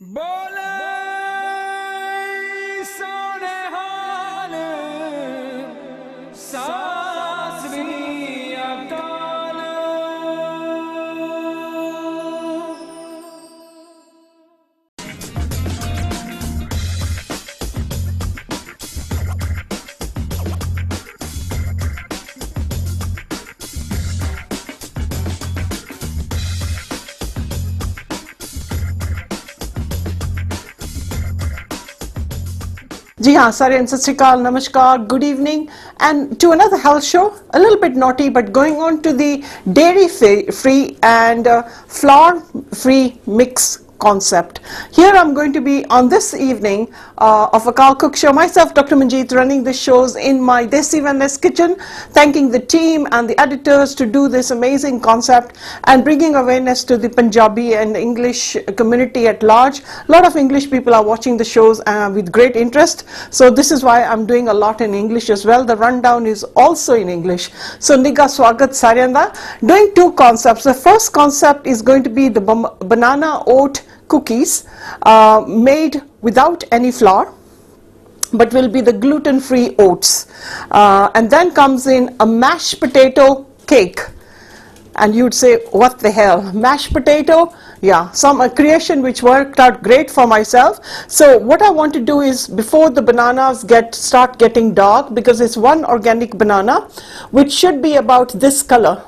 बोले सोने हाल सासरी अकाल। जी हाँ, सारे सत श्री अकाल, नमस्कार, good evening, and to another health show, a little bit naughty, but going on to the dairy-free and flour-free mix concept. Here I'm going to be on this evening of Akaal Cook Show, myself, Dr. Manjit, running the shows in my Desi Wellness kitchen, thanking the team and the editors to do this amazing concept and bringing awareness to the Punjabi and English community at large. A lot of English people are watching the shows with great interest, so this is why I'm doing a lot in English as well. The rundown is also in English. So Niga Swagat Saryanda, doing two concepts. The first concept is going to be the banana oat cookies made without any flour, but will be the gluten-free oats. And then comes in a mashed potato cake. And you'd say, what the hell? Mashed potato? Yeah, a creation which worked out great for myself. So what I want to do is, before the bananas start getting dark, because it's one organic banana, which should be about this color.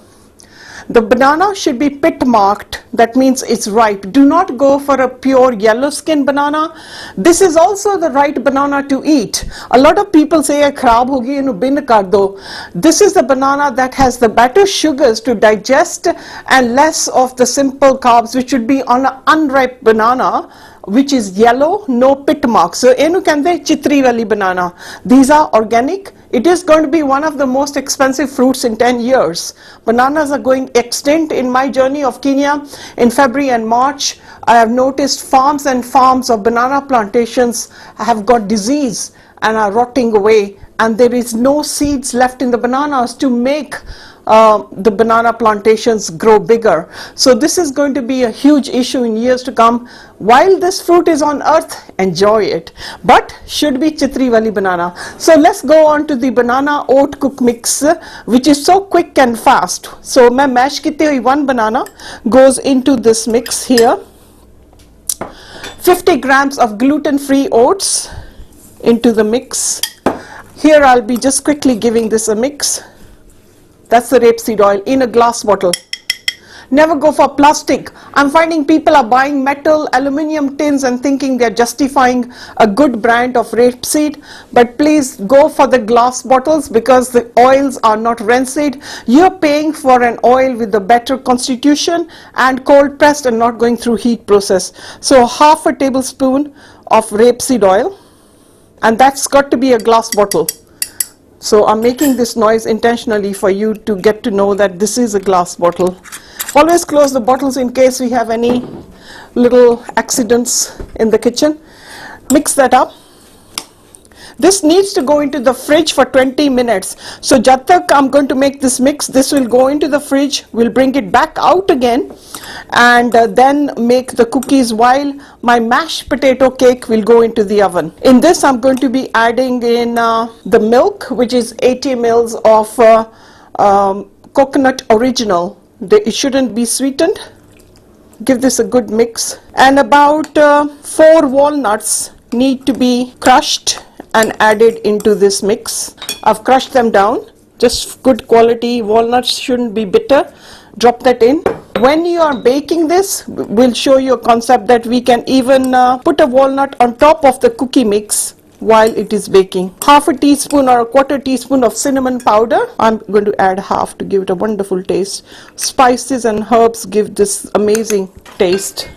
The banana should be pit marked, that means it's ripe. Do not go for a pure yellow skin banana. This is also the right banana to eat. A lot of people say, kharab hogi, inu bin kar do. This is the banana that has the better sugars to digest and less of the simple carbs which would be on an unripe banana, which is yellow, no pit mark. So enu kande chitri wali banana. These are organic. It is going to be one of the most expensive fruits in 10 years. Bananas are going extinct. In my journey of Kenya in February and March, I have noticed farms and farms of banana plantations have got disease and are rotting away, and there is no seeds left in the bananas to make the banana plantations grow bigger. So this is going to be a huge issue in years to come. While this fruit is on earth, enjoy it, but should be chitri wali banana. So let's go on to the banana oat cook mix, which is so quick and fast. So my mash kite hui one banana goes into this mix here. 50 grams of gluten-free oats into the mix. Here I'll be just quickly giving this a mix. That's the rapeseed oil in a glass bottle. Never go for plastic. I'm finding people are buying metal, aluminium tins and thinking they're justifying a good brand of rapeseed. But please go for the glass bottles, because the oils are not rancid. You're paying for an oil with a better constitution and cold pressed and not going through heat process. So half a tablespoon of rapeseed oil, and that's got to be a glass bottle. So I'm making this noise intentionally for you to get to know that this is a glass bottle. Always close the bottles in case we have any little accidents in the kitchen. Mix that up. This needs to go into the fridge for 20 minutes. So jab tak I'm going to make this mix, this will go into the fridge. We'll bring it back out again and then make the cookies, while my mashed potato cake will go into the oven. In this I'm going to be adding in the milk, which is 80 mils of coconut original. It shouldn't be sweetened. Give this a good mix. And about 4 walnuts need to be crushed and added into this mix. I've crushed them down, just good quality walnuts, shouldn't be bitter. Drop that in. When you are baking this, we'll show you a concept that we can even put a walnut on top of the cookie mix while it is baking. Half a teaspoon or a quarter teaspoon of cinnamon powder. I'm going to add half to give it a wonderful taste. Spices and herbs give this amazing taste.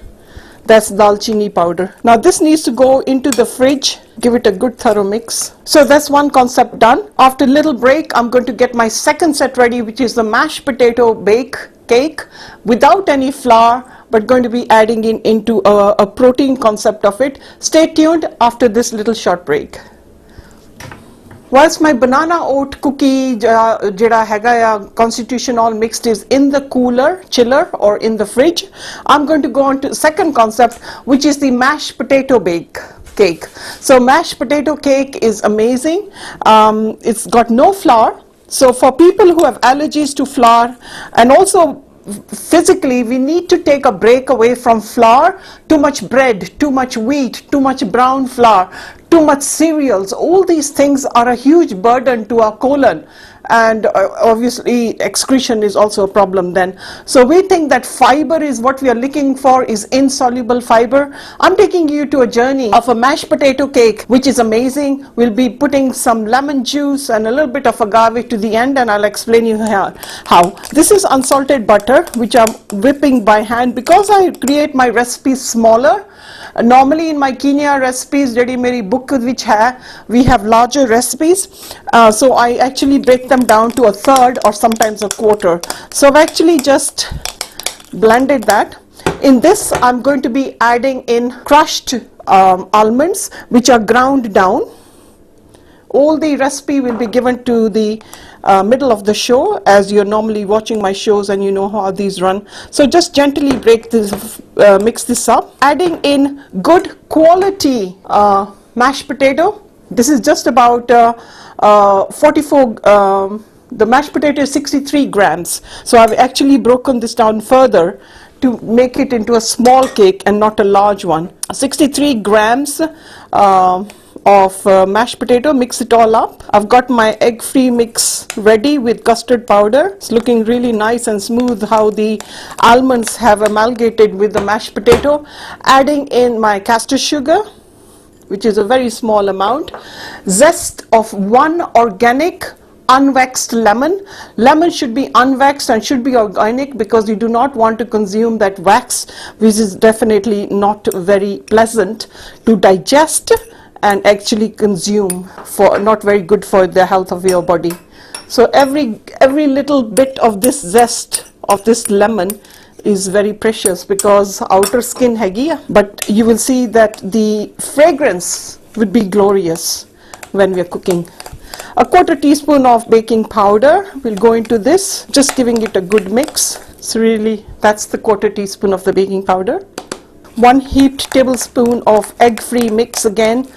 That's dalchini powder. Now this needs to go into the fridge. Give it a good thorough mix. So that's one concept done. After a little break, I'm going to get my second set ready, which is the mashed potato cake without any flour, but going to be adding into a protein concept of it. Stay tuned after this little short break. Whilst my banana oat cookie jada hega ya constitution all mixed is in the chiller or in the fridge, I'm going to go on to second concept, which is the mashed potato cake. So mashed potato cake is amazing. It's got no flour. So for people who have allergies to flour, and also physically we need to take a break away from flour, too much bread, too much wheat, too much brown flour, too much cereals, all these things are a huge burden to our colon, and obviously excretion is also a problem then. So we think that fiber is what we are looking for, is insoluble fiber. I'm taking you to a journey of a mashed potato cake, which is amazing. We'll be putting some lemon juice and a little bit of agave to the end, and I'll explain you how. This is unsalted butter, which I'm whipping by hand because I create my recipes smaller. Normally in my Kenya recipes, ਜਿਹੜੀ ਮੇਰੀ book which we have larger recipes, so I actually break them down to a third or sometimes a quarter. So I've actually just blended that. In this, I'm going to be adding in crushed almonds, which are ground down. All the recipe will be given to the middle of the show, as you're normally watching my shows and you know how these run. So just gently break this, mix this up. Adding in good quality mashed potato. This is just about 44, the mashed potato is 63 grams. So I've actually broken this down further to make it into a small cake and not a large one. 63 grams of mashed potato. Mix it all up. I've got my egg-free mix ready with custard powder. It's looking really nice and smooth how the almonds have amalgamated with the mashed potato. Adding in my castor sugar, which is a very small amount. Zest of one organic unwaxed lemon. Lemon should be unwaxed and should be organic because you do not want to consume that wax, which is definitely not very pleasant to digest and actually consume, for not very good for the health of your body. So every little bit of this zest of this lemon is very precious because outer skin hegi, but you will see that the fragrance would be glorious when we are cooking. A quarter teaspoon of baking powder will go into this, just giving it a good mix. So really, that's the quarter teaspoon of the baking powder. 1 heaped tablespoon of egg-free mix again.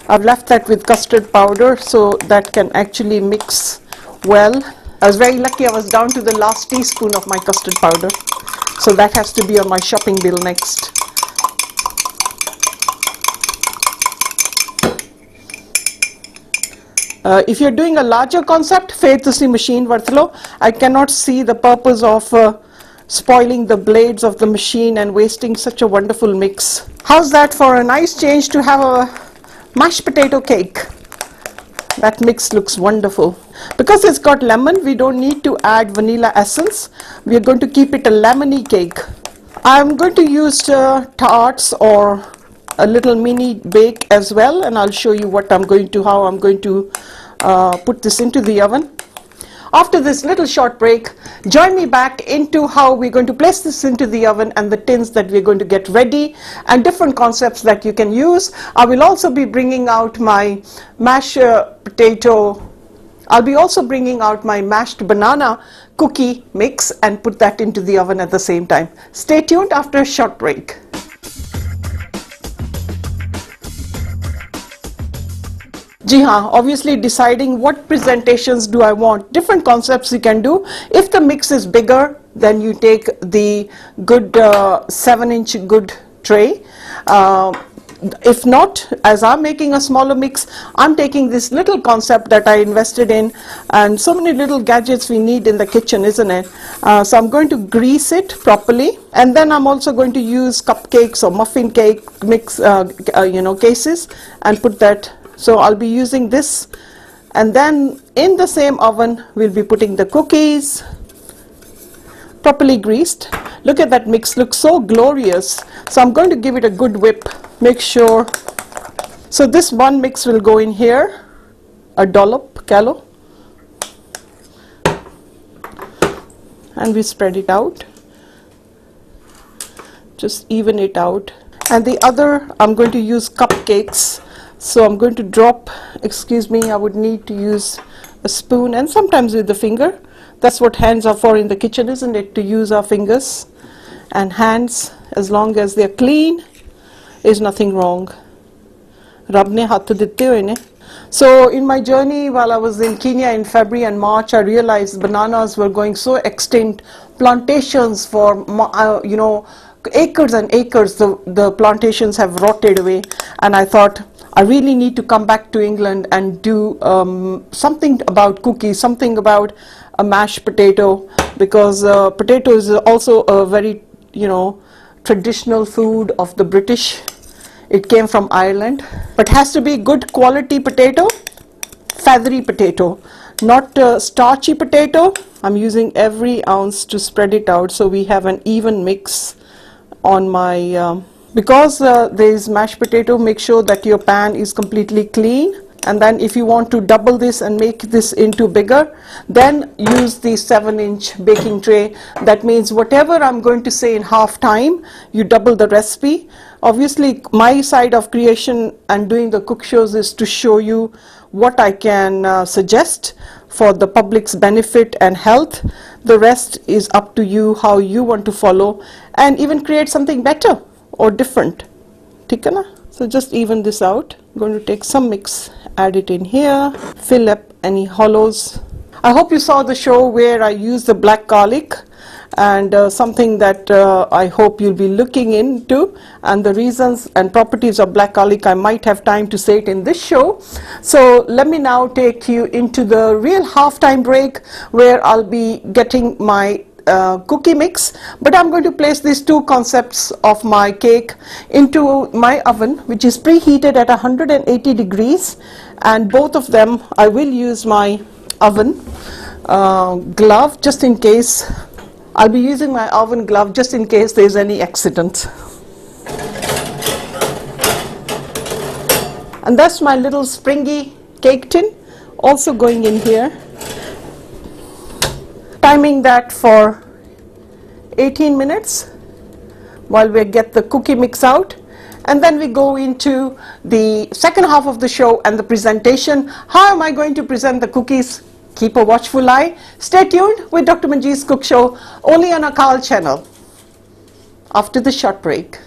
I've left that with custard powder so that can actually mix well. I was very lucky I was down to the last teaspoon of my custard powder. So that has to be on my shopping bill next. If you're doing a larger concept, faith tusi machine vartlo. I cannot see the purpose of spoiling the blades of the machine and wasting such a wonderful mix. How's that for a nice change to have a mashed potato cake? That mix looks wonderful. Because it's got lemon, we don't need to add vanilla essence. We are going to keep it a lemony cake. I'm going to use tarts or a little mini bake as well, and I'll show you how I'm going to put this into the oven. After this little short break, join me back into how we're going to place this into the oven and the tins that we're going to get ready and different concepts that you can use. I will also be bringing out my mashed potato. I'll be also bringing out my mashed banana cookie mix and put that into the oven at the same time. Stay tuned after a short break. Ji haan, obviously deciding what presentations do I want. Different concepts you can do. If the mix is bigger, then you take the good 7-inch good tray. If not, as I'm making a smaller mix, I'm taking this little concept that I invested in, and so many little gadgets we need in the kitchen, isn't it? So I'm going to grease it properly, and then I'm also going to use cupcakes or muffin cake mix, cases, and put that. So I'll be using this, and then in the same oven we'll be putting the cookies, properly greased. Look at that mix, looks so glorious. So I'm going to give it a good whip. Make sure. So this one mix will go in here, a dollop, callo, and we spread it out. Just even it out. And the other, I'm going to use cupcakes So I'm going to drop, excuse me, I would need to use a spoon and sometimes with the finger. That's what hands are for in the kitchen, isn't it? To use our fingers. And hands, as long as they're clean, is nothing wrong. Rab ne hath ditte hoye ne. So in my journey while I was in Kenya in February and March, I realized bananas were going so extinct. Plantations for, acres and acres, the plantations have rotted away. And I thought, I really need to come back to England and do something about cookies, something about a mashed potato, because potato is also a very, traditional food of the British. It came from Ireland, but has to be good quality potato, feathery potato, not starchy potato. I'm using every ounce to spread it out so we have an even mix on my, because there is mashed potato, make sure that your pan is completely clean. And then if you want to double this and make this into bigger, then use the 7-inch baking tray. That means whatever I'm going to say in half time, you double the recipe. Obviously, my side of creation and doing the cook shows is to show you what I can suggest for the public's benefit and health. The rest is up to you, how you want to follow and even create something better or different. ठीक है ना? So just even this out. I'm going to take some mix, add it in here, fill up any hollows. I hope you saw the show where I used the black garlic, and something that I hope you'll be looking into, and the reasons and properties of black garlic. I might have time to say it in this show. So let me now take you into the real halftime break where I'll be getting my cookie mix, but I'm going to place these two concepts of my cake into my oven, which is preheated at 180 degrees, and both of them I will use my oven glove just in case. I'll be using my oven glove just in case there's any accident. And that's my little springy cake tin also going in here. Timing that for 18 minutes while we get the cookie mix out, and then we go into the second half of the show and the presentation. How am I going to present the cookies? Keep a watchful eye. Stay tuned with Dr. Manjit's Cook Show only on Akaal channel after the short break.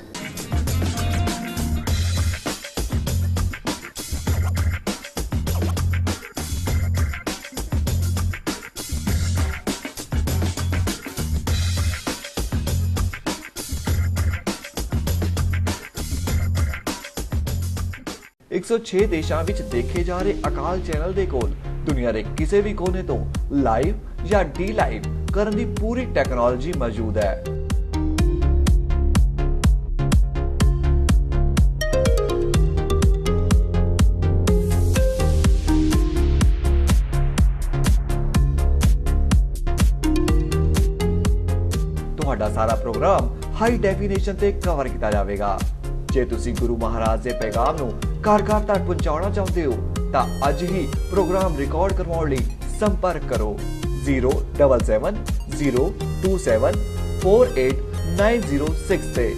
एक सौ 6 ਦੇਸ਼ਾਂ ਵਿੱਚ ਦੇਖੇ ਜਾ ਰਹੇ ਅਕਾਲ channel ਦੇ ਕੋਲ ਦੁਨੀਆ ਦੇ ਕਿਸੇ ਵੀ ਕੋਨੇ ਤੋਂ ਲਾਈਵ ਜਾਂ ਡੀ ਲਾਈਵ ਕਰਨ ਦੀ ਪੂਰੀ ਟੈਕਨੋਲੋਜੀ ਮੌਜੂਦ ਹੈ। ਤੁਹਾਡਾ ਸਾਰਾ ਪ੍ਰੋਗਰਾਮ ਹਾਈ ਡੈਫੀਨੇਸ਼ਨ ਤੇ ਕਵਰ ਕੀਤਾ ਜਾਵੇਗਾ। ਜੇ ਤੁਸੀਂ ਗੁਰੂ ਮਹਾਰਾਜ ਦੇ ਪੈਗਾਮ ਨੂੰ ਘਰ-ਘਰ ਤੱਕ ਪਹੁੰਚਾਉਣਾ ਚਾਹੁੰਦੇ ਹੋ ਤਾਂ ਅੱਜ ਹੀ ਪ੍ਰੋਗਰਾਮ ਰਿਕਾਰਡ ਕਰਵਾਉਣ ਲਈ ਸੰਪਰਕ ਕਰੋ 07702748906 ਤੇ।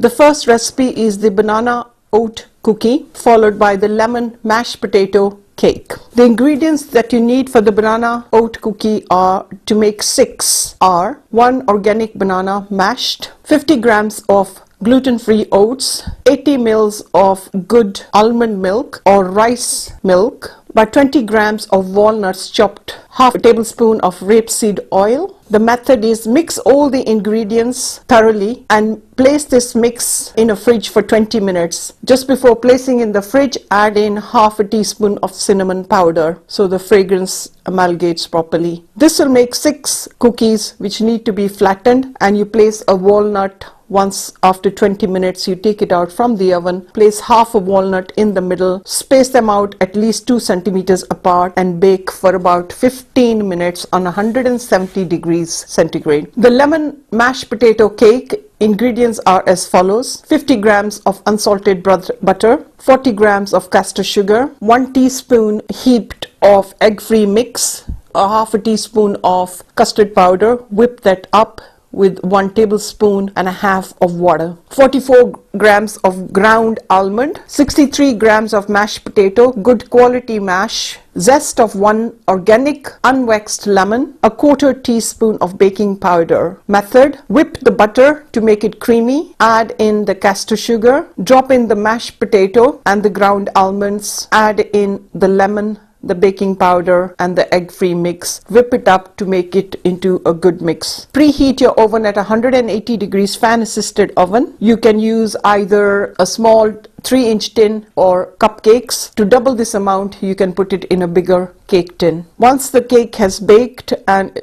The first recipe is the banana oat cookie, followed by the lemon mashed potato cake. The ingredients that you need for the banana oat cookie are to make 6 are 1 organic banana mashed, 50 grams of gluten-free oats, 80 mils of good almond milk or rice milk, by 20 grams of walnuts chopped, half a tablespoon of rapeseed oil. The method is mix all the ingredients thoroughly and place this mix in a fridge for 20 minutes. Just before placing in the fridge, add in half a teaspoon of cinnamon powder so the fragrance amalgamates properly. This will make 6 cookies which need to be flattened, and you place a walnut Once after 20 minutes, you take it out from the oven, place half a walnut in the middle, space them out at least 2 centimeters apart, and bake for about 15 minutes on 170 degrees centigrade. The lemon mashed potato cake ingredients are as follows: 50 grams of unsalted butter, 40 grams of castor sugar, 1 teaspoon heaped of egg-free mix, a half a teaspoon of custard powder, whip that up with 1 tablespoon and a half of water, 44 grams of ground almond, 63 grams of mashed potato, good quality mash, zest of 1 organic unwaxed lemon, a quarter teaspoon of baking powder. Method: whip the butter to make it creamy, add in the castor sugar, drop in the mashed potato and the ground almonds, add in the lemon, the baking powder and the egg-free mix. Whip it up to make it into a good mix. Preheat your oven at 180 degrees fan-assisted oven. You can use either a small 3-inch tin or cupcakes. To double this amount, you can put it in a bigger cake tin. Once the cake has baked and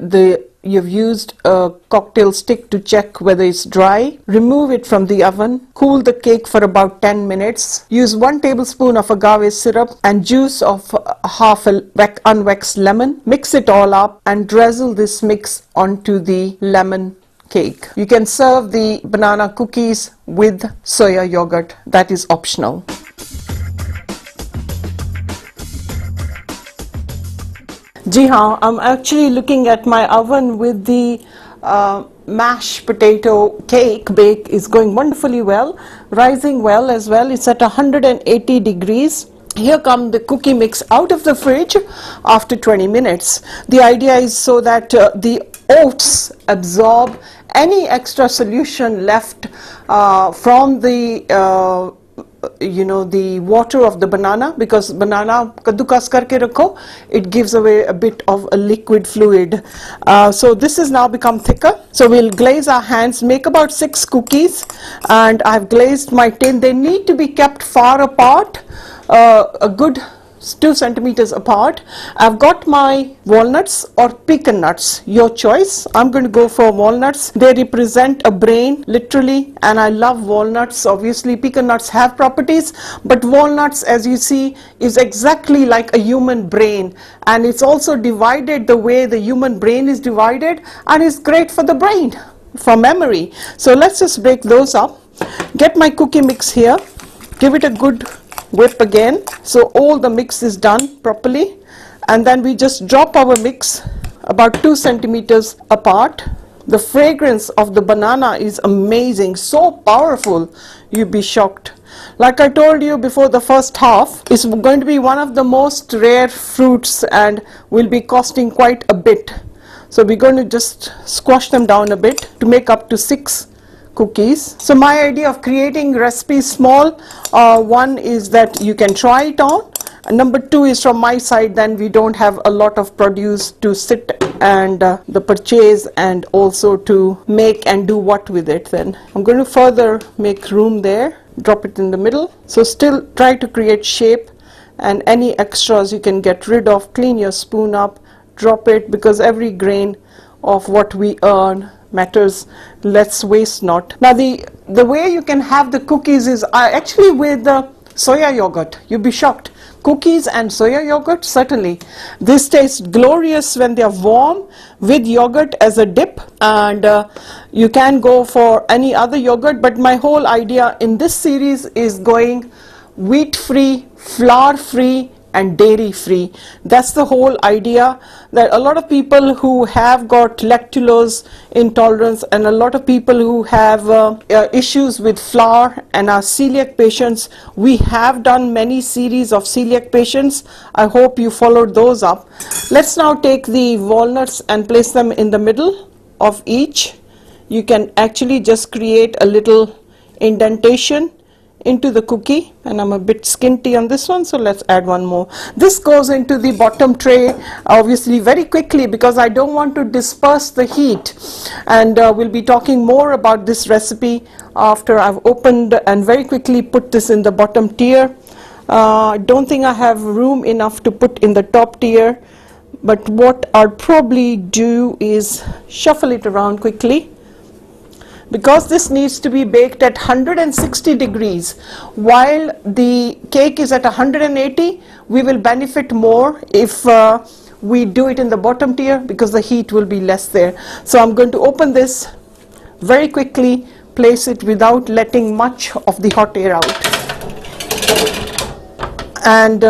you've used a cocktail stick to check whether it's dry, remove it from the oven. Cool the cake for about 10 minutes. Use 1 tablespoon of agave syrup and juice of half a unwaxed lemon. Mix it all up and drizzle this mix onto the lemon cake. You can serve the banana cookies with soya yogurt. That is optional. Ji haan, I'm actually looking at my oven with the mashed potato cake. Bake is going wonderfully well, rising well as well. It's at 180 degrees. Here come the cookie mix out of the fridge after 20 minutes. The idea is so that the oats absorb any extra solution left from the the water of the banana, because banana kaddukas karke rakho, it gives away a bit of a liquid fluid. So this has now become thicker. So we'll glaze our hands, make about 6 cookies, and I've glazed my tin. They need to be kept far apart, a good 2 centimeters apart. I've got my walnuts or pecan nuts, your choice. I'm going to go for walnuts. They represent a brain, literally, and I love walnuts. Obviously pecan nuts have properties, but walnuts, as you see, is exactly like a human brain, and it's also divided the way the human brain is divided, and it's great for the brain, for memory. So let's just break those up. Get my cookie mix here, give it a good whip again, so all the mix is done properly, and then we just drop our mix about 2 centimeters apart. The fragrance of the banana is amazing, so powerful, you'd be shocked. Like I told you before, the first half is going to be one of the most rare fruits and will be costing quite a bit. So we're going to just squash them down a bit to make up to 6 cookies. So my idea of creating recipes small, one is that you can try it on, and number 2 is from my side, then we don't have a lot of produce to sit and the purchase and also to make and do what with it. Then I'm going to further make room there, drop it in the middle. So still try to create shape, and any extras you can get rid of. Clean your spoon up, drop it, because every grain of what we earn matters. Let's waste not. Now the way you can have the cookies is actually with the soya yogurt. You'll be shocked. Cookies and soya yogurt, certainly. This tastes glorious when they are warm with yogurt as a dip, and you can go for any other yogurt, but my whole idea in this series is going wheat free, flour free and dairy free. That's the whole idea, that a lot of people who have got lactose intolerance and a lot of people who have issues with flour and are celiac patients, we have done many series of celiac patients. I hope you followed those up. Let's now take the walnuts and place them in the middle of each. You can actually just create a little indentation into the cookie, and I'm a bit skinty on this one, so let's add one more. This goes into the bottom tray obviously very quickly, because I don't want to disperse the heat, and we'll be talking more about this recipe after I've opened and very quickly put this in the bottom tier. I don't think I have room enough to put in the top tier, but what I'll probably do is shuffle it around quickly. because this needs to be baked at 160 degrees while the cake is at 180. We will benefit more if we do it in the bottom tier because the heat will be less there. So I'm going to open this very quickly, place it without letting much of the hot air out, and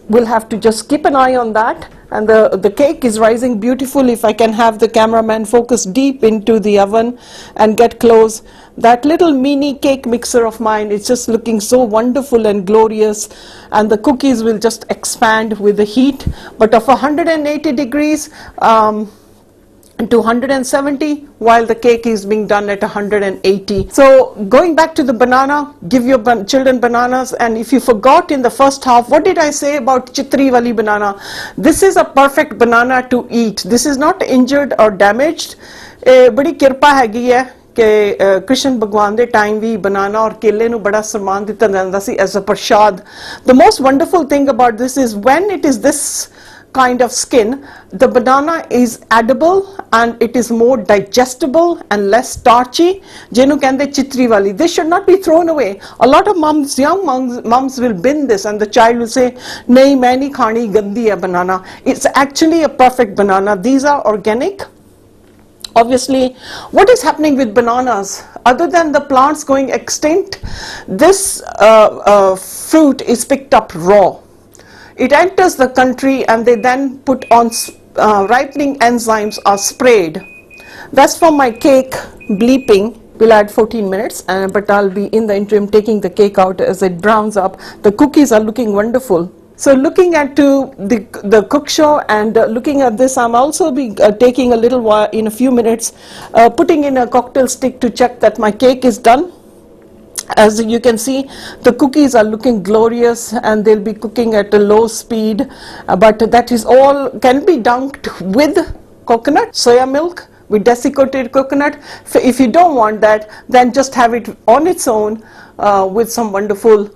we'll have to just keep an eye on that. And the cake is rising beautiful. If I can have the cameraman focus deep into the oven and get close, that little mini cake mixer of mine is just looking so wonderful and glorious, and the cookies will just expand with the heat. But of 180 degrees to 170 while the cake is being done at 180. So going back to the banana, give your children bananas. And if you forgot in the first half, what did I say about chitri wali banana? This is a perfect banana to eat. This is not injured or damaged. बड़ी किरपा हैगी है कि कृष्ण भगवान दे time भी बनाना और केले नु बड़ा सम्मान दिता जांदा सी as a prasad. The most wonderful thing about this is when it is this kind of skin, the banana is edible and it is more digestible and less starchy. Jenu kende chitri wali. This should not be thrown away. A lot of moms, young moms will bin this, and the child will say, "Nahi, main nahi khani, gandi hai banana." It's actually a perfect banana. These are organic. Obviously, what is happening with bananas? Other than the plants going extinct, this fruit is picked up raw. It enters the country and they then put on ripening enzymes are sprayed. That's from my cake bleeping. We'll add 14 minutes, but I'll be in the interim taking the cake out as it browns up. The cookies are looking wonderful. So looking at the cook show and looking at this, I'm also be taking a little while, in a few minutes, putting in a cocktail stick to check that my cake is done. As you can see, the cookies are looking glorious and they'll be cooking at a low speed, but that is all can be dunked with coconut, soya milk, with desiccated coconut. If you don't want that, then just have it on its own with some wonderful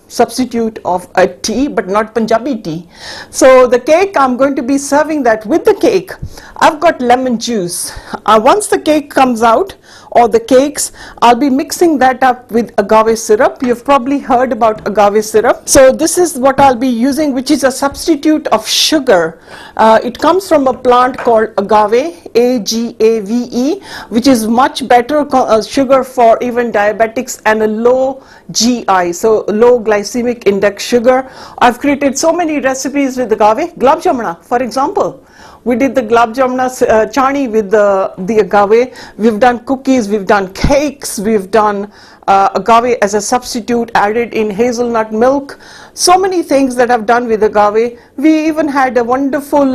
substitute of a tea, but not Punjabi tea. So the cake, I'm going to be serving that with the cake. I've got lemon juice. Once the cake comes out, or the cakes, I'll be mixing that up with agave syrup. You've probably heard about agave syrup. So this is what I'll be using, which is a substitute of sugar. It comes from a plant called agave, A-G-A-V-E, which is much better sugar for even diabetics and a low GI, so low glycemic index sugar. I've created so many recipes with agave. Gulab jamuna, for example. We did the gulab jamuna chani with the agave. We've done cookies, we've done cakes, we've done agave as a substitute, added in hazelnut milk. So many things that I've done with agave. We even had a wonderful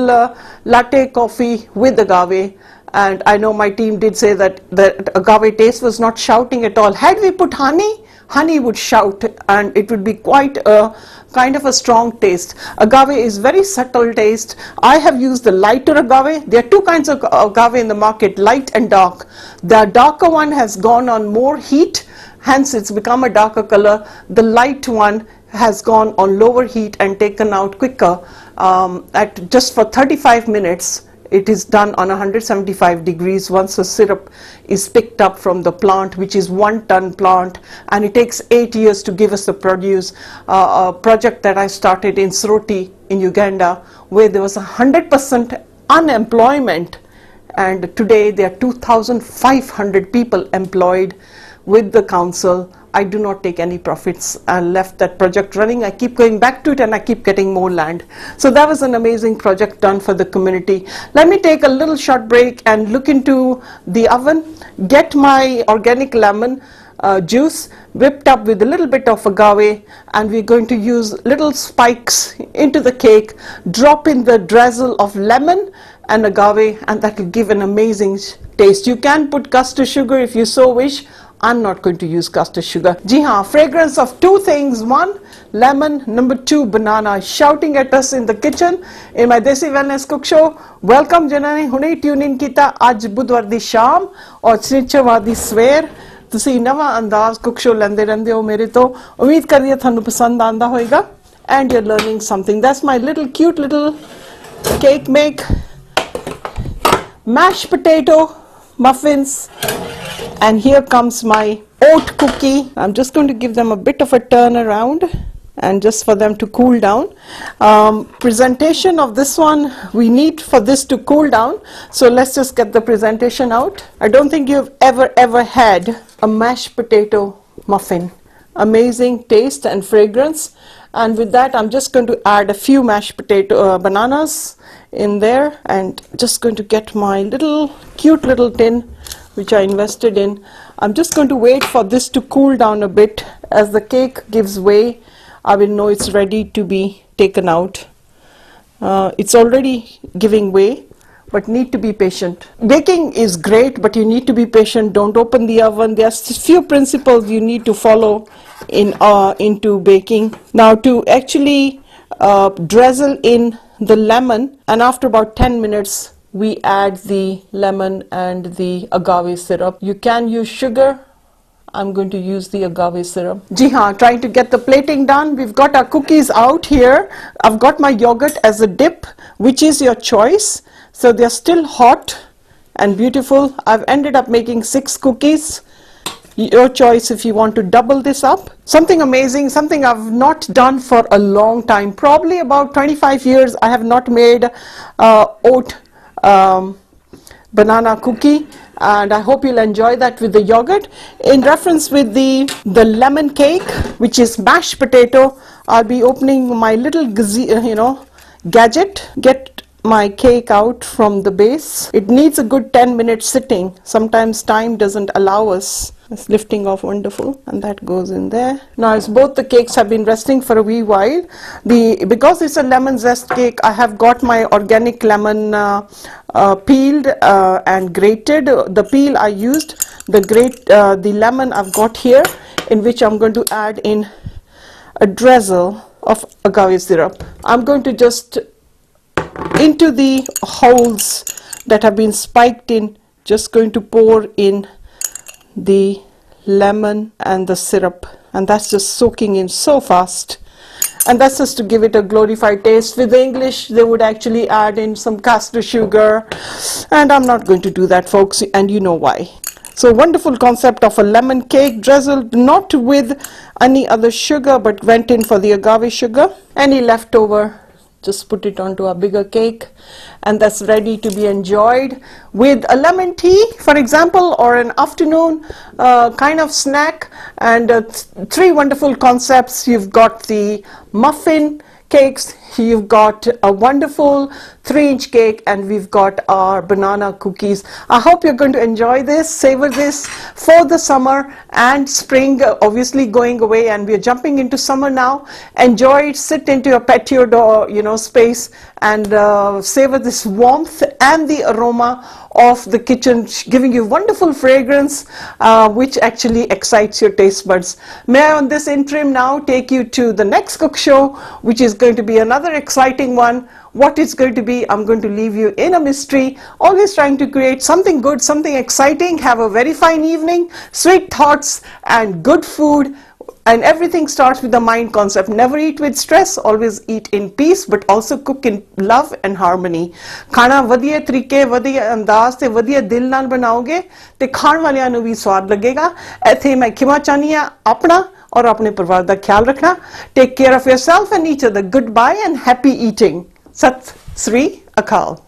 latte coffee with agave. And I know my team did say that the agave taste was not shouting at all. Had we put honey, honey would shout and it would be quite a kind of a strong taste. Agave is very subtle taste. I have used the lighter agave. There are two kinds of agave in the market, light and dark. The darker one has gone on more heat, hence it's become a darker color. The light one has gone on lower heat and taken out quicker. At just for 35 minutes, it is done on 175 degrees once the syrup is picked up from the plant, which is 1 ton plant, and it takes 8 years to give us the produce. A project that I started in Sroti in Uganda, where there was 100% unemployment, and today there are 2,500 people employed with the council. I do not take any profits. I left that project running. I keep going back to it and I keep getting more land. So that was an amazing project done for the community. Let me take a little short break and look into the oven, get my organic lemon juice whipped up with a little bit of agave, and we're going to use little spikes into the cake, drop in the drizzle of lemon and agave, and that will give an amazing taste. You can put custard sugar if you so wish. I'm not going to use custard sugar. Ji haan, fragrance of two things. One, lemon. Number two, banana. Shouting at us in the kitchen in my Desi Wellness Cook Show. Welcome जिन्होंने हुणे tune in किया आज बुधवार दी शाम और शनिचरवार दी सवेर. ਤੁਸੀਂ ਨਵਾਂ ਅੰਦਾਜ਼ ਕੁਕ ਸ਼ੋ ਲੈਂਦੇ ਰਹਿੰਦੇ ਹੋ ਮੇਰੇ ਤੋਂ. ਉਮੀਦ ਕਰਦੀ ਹਾਂ ਤੁਹਾਨੂੰ ਪਸੰਦ ਆਂਦਾ ਹੋਵੇਗਾ. And you're learning something. That's my little cute little cake make. Mashed potato muffins And here comes my oat cookie. I'm just going to give them a bit of a turn around and just for them to cool down. Presentation of this one, we need for this to cool down. So let's just get the presentation out. I don't think you've ever had a mashed potato muffin. Amazing taste and fragrance. And with that, I'm just going to add a few mashed potato bananas in there, and just going to get my cute little tin which I invested in. I'm just going to wait for this to cool down a bit. As the cake gives way, I will know it's ready to be taken out. It's already giving way, but need to be patient. Baking is great, but you need to be patient. Don't open the oven. There's a few principles you need to follow into baking. Now, to actually drizzle in the lemon, and after about 10 minutes we add the lemon and the agave syrup. You can use sugar. I'm going to use the agave syrup. Ji haan, trying to get the plating done. We've got our cookies out here. I've got my yogurt as a dip, which is your choice. So they're still hot and beautiful. I've ended up making 6 cookies. Your choice if you want to double this up. Something amazing, something I've not done for a long time. Probably about 25 years I have not made oat banana cookie, and I hope you'll enjoy that with the yogurt. In reference with the lemon cake, which is mashed potato, I'll be opening my little gadget. Get my cake out from the base. It needs a good 10 minutes sitting. Sometimes time doesn't allow us. It's lifting off wonderful, and that goes in there. Now, as both the cakes have been resting for a wee while, because it's a lemon zest cake, I have got my organic lemon peeled and grated. The peel I used, the lemon I've got here, in which I'm going to add in a drizzle of agave syrup. I'm going to just into the holes that have been spiked in, just going to pour in the lemon and the syrup, and that's just soaking in so fast. And that's just to give it a glorified taste. With the English, they would actually add in some caster sugar, and I'm not going to do that, folks, and you know why. So wonderful concept of a lemon cake drizzled not with any other sugar, but went in for the agave sugar. Any leftover, just put it onto a bigger cake, and that's ready to be enjoyed with a lemon tea, for example, or an afternoon kind of snack. And 3 wonderful concepts. You've got the muffin cakes, you've got a wonderful 3-inch cake, and we've got our banana cookies. I hope you're going to enjoy this, savor this for the summer and spring, obviously going away, and we're jumping into summer now. Enjoy it, sit into your patio door, space, and savor this warmth and the aroma of the kitchen, giving you wonderful fragrance, which actually excites your taste buds. May I, on this interim, now take you to the next cook show, which is going to be another exciting one. What it's going to be, I'm going to leave you in a mystery. Always trying to create something good, something exciting. Have a very fine evening, sweet thoughts and good food. And everything starts with the mind concept. Never eat with stress, always eat in peace, but also cook in love and harmony. खाना वधिया तरीके, वधिया अंदाज ते वधिया दिल नाल बनाओगे ते खाण वालियां नूं भी स्वाद लगेगा। इत्थे मैं खिमा चाहनी हां अपना और अपने परिवार दा ख्याल रखना. Take care of yourself and each other. Goodbye and happy eating. Sat Sri Akaal.